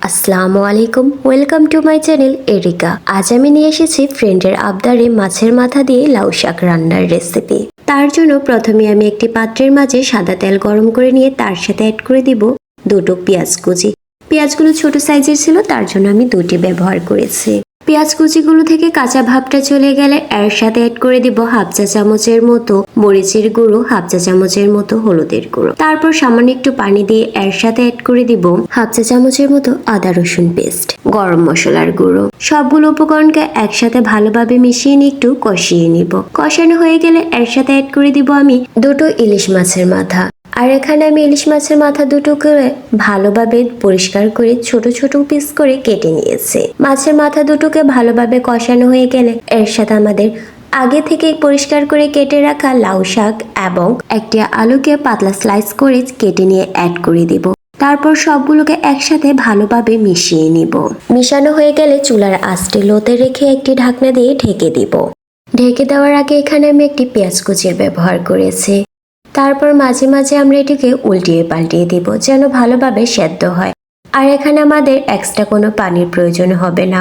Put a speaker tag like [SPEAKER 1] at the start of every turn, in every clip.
[SPEAKER 1] আসসালামু আলাইকুম, welcome to my channel areca. আজ আমি নিয়ে এসেছি ফ্রেন্ডের আবদারে মাছের মাথা দিয়ে লাউ শাক রান্নার রেসিপি। তার জন্য প্রথমে আমি একটি পাত্রের মাঝে সাদা তেল গরম করে নিয়ে তার সাথে অ্যাড করে দিব দুটো পেঁয়াজ কুচি। পেঁয়াজগুলো ছোট সাইজের ছিল, তার জন্য আমি দুটি ব্যবহার করেছি। পেঁয়াজ কুচিগুলো থেকে কাঁচা ভাবটা চলে গেলে এর সাথে অ্যাড করে দিব হাফ চা চামচের মতো মরিচের গুঁড়ো, হাফ চা চামচের মতো হলুদের গুঁড়ো। তারপর সামান্য একটু পানি দিয়ে এর সাথে অ্যাড করে দিব হাফ চা চামচের মতো আদা রসুন পেস্ট, গরম মশলার গুঁড়ো। সবগুলো উপকরণকে একসাথে ভালোভাবে মিশিয়ে নিয়ে একটু কষিয়ে নিব। কষানো হয়ে গেলে এর সাথে অ্যাড করে দিব আমি দুটো ইলিশ মাছের মাথা। আর এখানে আমি ইলিশ মাছের মাথা দুটো করে ভালোভাবে পরিষ্কার করে ছোট ছোট পিস করে কেটে নিয়েছি। মাছের মাথা দুটোকে ভালোভাবে কষানো হয়ে গেলে এর সাথে আমাদের আগে থেকে পরিষ্কার করে কেটে রাখা লাউ শাক এবং একটি আলুকে পাতলা স্লাইস করে কেটে নিয়ে অ্যাড করে দিব। তারপর সবগুলোকে একসাথে ভালোভাবে মিশিয়ে নিব। মিশানো হয়ে গেলে চুলার আঁচটি লোতে রেখে একটি ঢাকনা দিয়ে ঢেকে দিব। ঢেকে দেওয়ার আগে এখানে আমি একটি পেঁয়াজ কুচির ব্যবহার করেছি। তারপর মাঝে মাঝে আমরা এটিকে উল্টিয়ে পাল্টিয়ে দিব যেন ভালোভাবে সেদ্ধ হয়। আর এখানে আমাদের এক্সট্রা কোনো পানির প্রয়োজন হবে না।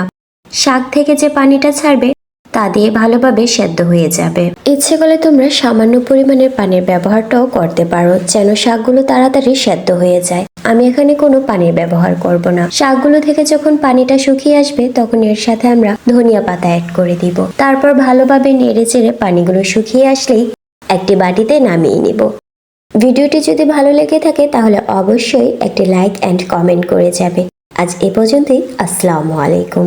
[SPEAKER 1] শাক থেকে যে পানিটা ছাড়বে তা দিয়ে ভালোভাবে সেদ্ধ হয়ে যাবে। ইচ্ছে করলে তোমরা সামান্য পরিমাণের পানির ব্যবহারটাও করতে পারো যেন শাকগুলো তাড়াতাড়ি সেদ্ধ হয়ে যায়। আমি এখানে কোনো পানির ব্যবহার করব না। শাকগুলো থেকে যখন পানিটা শুকিয়ে আসবে তখন এর সাথে আমরা ধনিয়া পাতা অ্যাড করে দিব। তারপর ভালোভাবে নেড়ে চেড়ে পানিগুলো শুকিয়ে আসলেই একটি বাটিতে নামিয়ে নিব। ভিডিওটি যদি ভালো লেগে থাকে তাহলে অবশ্যই একটি লাইক অ্যান্ড কমেন্ট করে যাবে। আজ এ পর্যন্তই। আসসালামু আলাইকুম।